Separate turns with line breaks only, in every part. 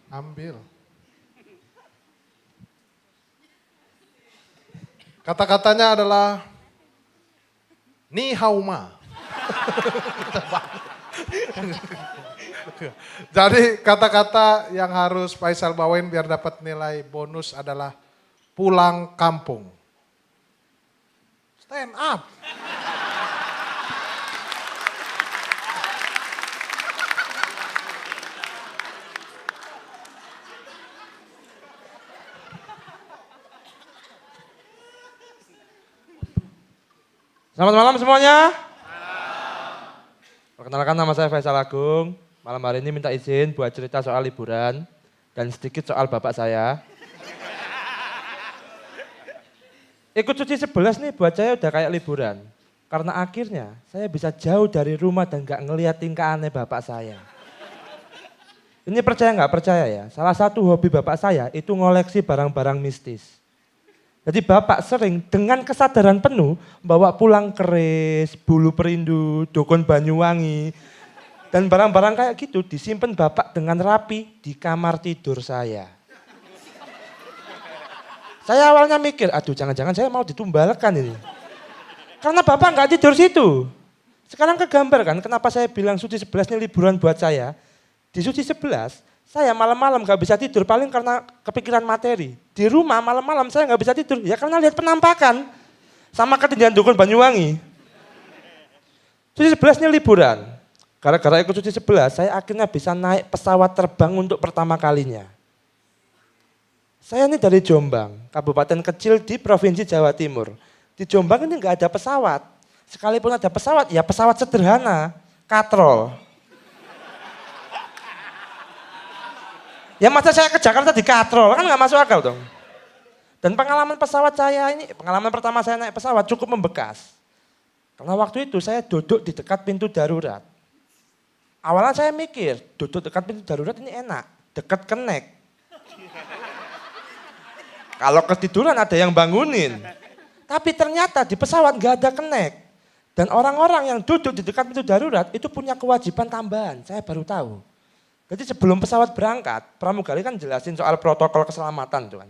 Ambil. Kata-katanya adalah ni hauma. Jadi kata-kata yang harus Faisal bawain biar dapat nilai bonus adalah pulang kampung. Stand up.
Selamat malam semuanya. Perkenalkan nama saya Faisal Agung. Malam hari ini minta izin buat cerita soal liburan dan sedikit soal bapak saya. Ikut cuti 11 nih buat saya udah kayak liburan. Karena akhirnya saya bisa jauh dari rumah dan gak ngeliat tingkah aneh bapak saya. Ini percaya nggak percaya ya, salah satu hobi bapak saya itu ngoleksi barang-barang mistis. Jadi bapak sering dengan kesadaran penuh bawa pulang keris, bulu perindu, dukun Banyuwangi. Dan barang-barang kayak gitu disimpan bapak dengan rapi di kamar tidur saya. Saya awalnya mikir, aduh jangan-jangan saya mau ditumbalkan ini. Karena bapak nggak tidur situ. Sekarang kegambar kan kenapa saya bilang Suci 11 ini liburan buat saya. Di Suci 11, saya malam-malam gak bisa tidur paling karena kepikiran materi. Di rumah malam-malam saya gak bisa tidur ya karena lihat penampakan. Sama ketindihan dukun Banyuwangi. Suci 11 ini liburan. Gara-gara ikut Suci 11 saya akhirnya bisa naik pesawat terbang untuk pertama kalinya. Saya ini dari Jombang, kabupaten kecil di Provinsi Jawa Timur. Di Jombang ini gak ada pesawat. Sekalipun ada pesawat, ya pesawat sederhana, katrol. Ya masa saya ke Jakarta di katrol, kan gak masuk akal dong. Dan pengalaman pesawat saya ini, pengalaman pertama saya naik pesawat cukup membekas. Karena waktu itu saya duduk di dekat pintu darurat. Awalnya saya mikir, duduk dekat pintu darurat ini enak, dekat kenek. Kalau ketiduran ada yang bangunin. Tapi ternyata di pesawat gak ada kenek. Dan orang-orang yang duduk di dekat pintu darurat itu punya kewajiban tambahan, saya baru tahu. Jadi sebelum pesawat berangkat, pramugari kan jelasin soal protokol keselamatan tuh kan.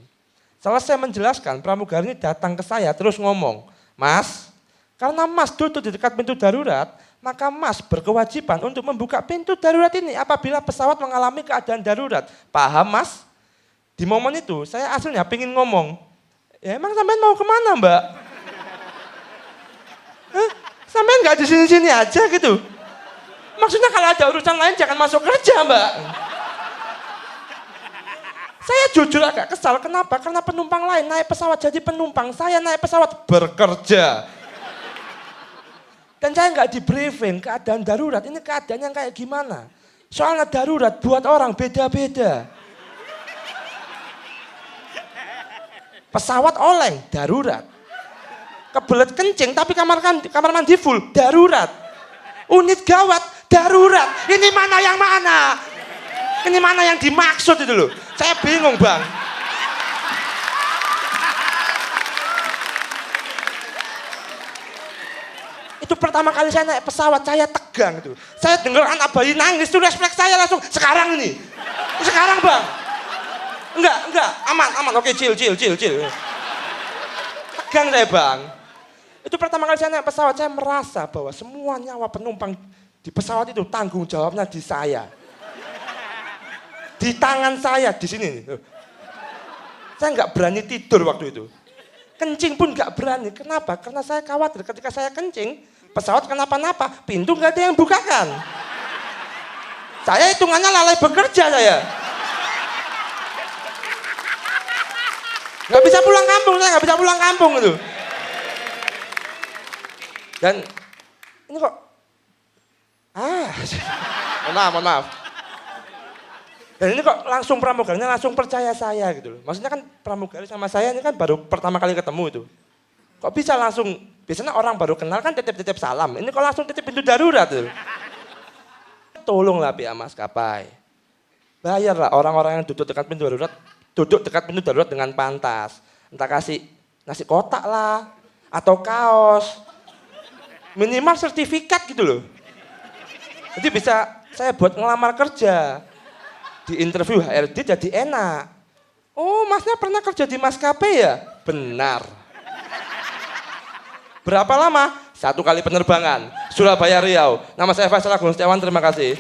Selesai menjelaskan, pramugari ini datang ke saya terus ngomong, Mas, karena Mas duduk di dekat pintu darurat, maka Mas berkewajiban untuk membuka pintu darurat ini apabila pesawat mengalami keadaan darurat. Paham Mas? Di momen itu saya aslinya pengen ngomong, ya emang sampean mau kemana Mbak? Sampean nggak di sini-sini aja gitu? Maksudnya kalau ada urusan lain jangan masuk kerja Mbak. Saya jujur agak kesal, kenapa? Karena penumpang lain naik pesawat jadi penumpang, saya naik pesawat bekerja. Dan saya nggak di briefing keadaan darurat, ini keadaan yang kayak gimana? Soalnya darurat buat orang beda-beda. Pesawat oleng, darurat. Kebelet kencing tapi kamar mandi full, darurat. Unit gawat, darurat. Ini mana yang mana? Ini mana yang dimaksud itu loh. Saya bingung Bang. Itu pertama kali saya naik pesawat, saya tegang itu. Saya dengar anak bayi nangis, itu refleks saya langsung, sekarang ini. Sekarang Bang. Enggak, aman, oke chill. Tegang saya Bang. Itu pertama kali saya naik pesawat, saya merasa bahwa semua nyawa penumpang di pesawat itu tanggung jawabnya di saya. Di tangan saya, di sini. Saya nggak berani tidur waktu itu. Kencing pun nggak berani. Kenapa? Karena saya khawatir ketika saya kencing, pesawat kenapa-napa, pintu nggak ada yang bukakan. Saya hitungannya lalai bekerja saya. Nggak bisa pulang kampung, saya nggak bisa pulang kampung itu. Dan ini kok, mohon maaf. Dan ini kok langsung pramugarinya langsung percaya saya gitu loh. Maksudnya kan pramugari sama saya ini kan baru pertama kali ketemu itu. Kok bisa langsung, biasanya orang baru kenal kan titip-titip salam. Ini kok langsung titip pintu darurat tuh. Tolonglah pihak maskapai. Bayarlah orang-orang yang duduk dekat pintu darurat dengan pantas. Entah kasih nasi kotak lah, atau kaos. Minimal sertifikat gitu loh. Jadi bisa saya buat ngelamar kerja. Di interview HRD jadi enak. Oh, masnya pernah kerja di maskapai ya? Benar. Berapa lama? 1 kali penerbangan. Surabaya Riau. Nama saya Faisal Agung Setiawan, terima kasih.